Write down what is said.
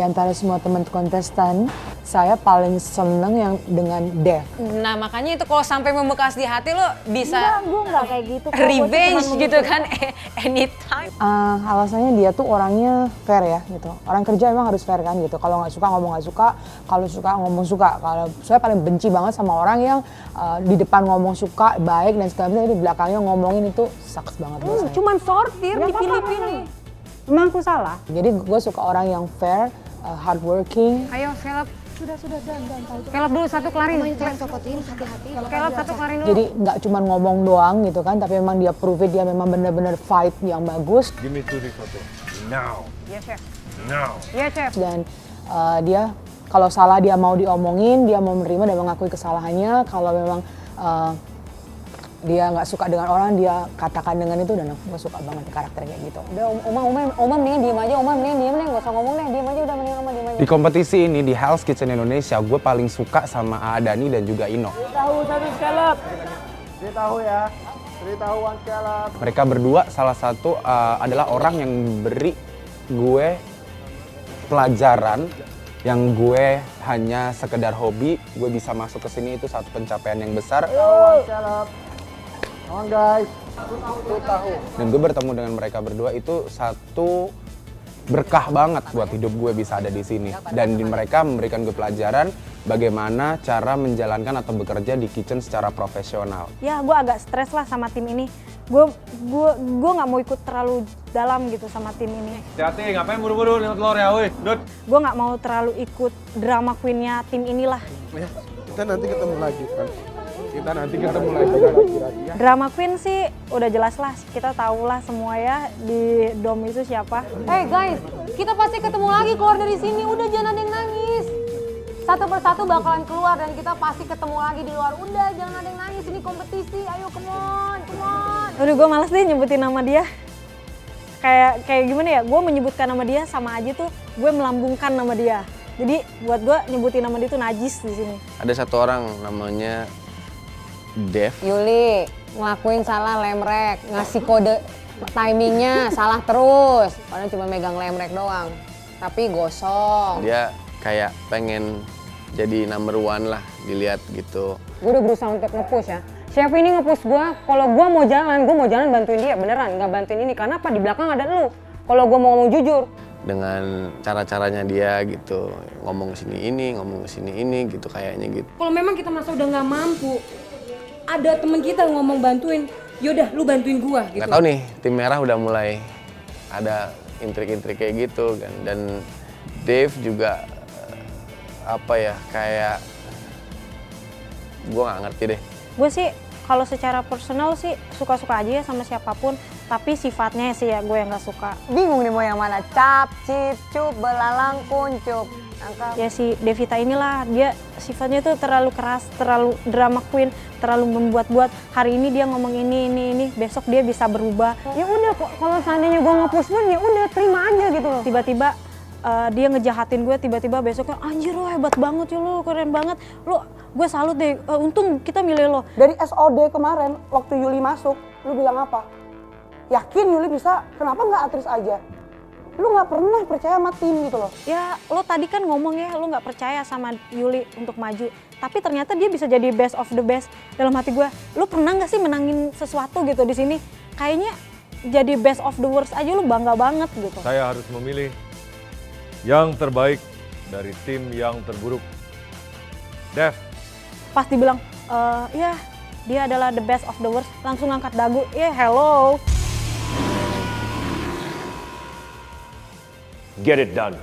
antara semua teman kontestan, saya paling seneng yang dengan Dev. Nah makanya itu kalau sampai membekas di hati lo bisa Gue nggak kayak gitu. revenge gitu kan anytime. Alasannya dia tuh orangnya fair ya gitu. Orang kerja emang harus fair kan gitu. Kalau nggak suka ngomong nggak suka, kalau suka ngomong suka. Kalau saya paling benci banget sama orang yang di depan ngomong suka, baik dan segala macam, di belakangnya ngomongin itu sucks banget buat saya. Cuman sortir dipilih-pilih. Emang aku salah? Jadi gue suka orang yang fair, hardworking. Ayo Velop. Sudah, dan tahu. Velop dulu satu kelarin. Jangan copotin, hati-hati. Velop satu kelarin dulu. Jadi nggak cuma ngomong doang gitu kan, tapi memang dia prove it, dia memang benar-benar fight yang bagus. Give me 2 photo. Now. Yes chef. Now. Yes chef. Dan dia kalau salah dia mau diomongin, dia mau menerima dan mengakui kesalahannya. Kalau memang dia nggak suka dengan orang, dia katakan dengan itu, dan aku suka banget karakternya kayak gitu. Udah Oma mendingan diem aja, Oma mendingan diem deh, gak usah ngomong deh, diem aja udah mendingan Oma diem aja. Di kompetisi ini, di Hell's Kitchen Indonesia, gue paling suka sama Dani dan juga Ino. Tahu satu scallop. Dia tahu ya. Tahu one scallop. Mereka berdua salah satu adalah orang yang beri gue pelajaran yang gue hanya sekedar hobi, gue bisa masuk ke sini itu satu pencapaian yang besar. One scallop. Come on guys. Lu tahu. Dan gue bertemu dengan mereka berdua itu satu berkah banget buat hidup gue bisa ada di sini. Dan mereka memberikan gue pelajaran bagaimana cara menjalankan atau bekerja di kitchen secara profesional. Ya, gue agak stres lah sama tim ini. Gue nggak mau ikut terlalu dalam gitu sama tim ini. Hati-hati, ngapain buru-buru lihat telur ya, woi. Dut. Gue nggak mau terlalu ikut drama queen-nya tim inilah. Ya, kita nanti ketemu lagi kan. Drama queen sih udah jelas lah, kita tahu lah semua ya di dom itu siapa. Guys, kita pasti ketemu lagi keluar dari sini, udah jangan ada yang nangis. Satu persatu bakalan keluar dan kita pasti ketemu lagi di luar. Udah jangan ada yang nangis, ini kompetisi, ayo come on. Udah gue males deh nyebutin nama dia. Kayak gimana ya, gue menyebutkan nama dia sama aja tuh gue melambungkan nama dia. Jadi buat gue nyebutin nama dia tuh najis di sini. Ada satu orang namanya Dev. Yuli, ngelakuin salah lemrek, ngasih kode timingnya salah terus. Padahal cuma megang lemrek doang, tapi gosong. Dia kayak pengen jadi number one lah dilihat gitu. Gue udah berusaha untuk nge-push ya. Chef ini nge-push gue, kalau gue mau jalan bantuin dia beneran, nggak bantuin ini. Karena apa? Di belakang ada lu. Kalau gue mau ngomong jujur. Dengan cara-caranya dia gitu, ngomong kesini ini gitu kayaknya gitu. Kalau memang kita masa udah nggak mampu, ada temen kita ngomong bantuin, yaudah lu bantuin gua gitu. Nggak tahu nih, tim merah udah mulai ada intrik-intrik kayak gitu kan. Dan Dave juga kayak gua nggak ngerti deh. Gue sih kalau secara personal sih suka-suka aja ya sama siapapun, tapi sifatnya sih ya gue yang nggak suka. Bingung nih mau yang mana, cap, cip, cup, belalang, kuncup. Ya si Devita inilah, dia sifatnya tuh terlalu keras, terlalu drama queen, terlalu membuat-buat. Hari ini dia ngomong ini, besok dia bisa berubah. Ya udah, kalau seandainya gue nge-push pun ya udah terima aja gitu loh. Tiba-tiba dia ngejahatin gue, tiba-tiba besoknya anjir lo hebat banget ya, lo keren banget, lo gue salut deh, untung kita milih lo. Dari SOD kemarin, waktu Yuli masuk, lu bilang apa? Yakin Yuli bisa, kenapa nggak aktris aja? Lu nggak pernah percaya sama tim gitu loh. Ya lo tadi kan ngomong ya, lo nggak percaya sama Yuli untuk maju. Tapi ternyata dia bisa jadi best of the best. Dalam hati gue, lo pernah nggak sih menangin sesuatu gitu di sini? Kayaknya jadi best of the worst aja lo bangga banget gitu. Saya harus memilih yang terbaik dari tim yang terburuk. Dev. Pas dibilang, ya dia adalah the best of the worst, langsung angkat dagu, ya hello. Get it done.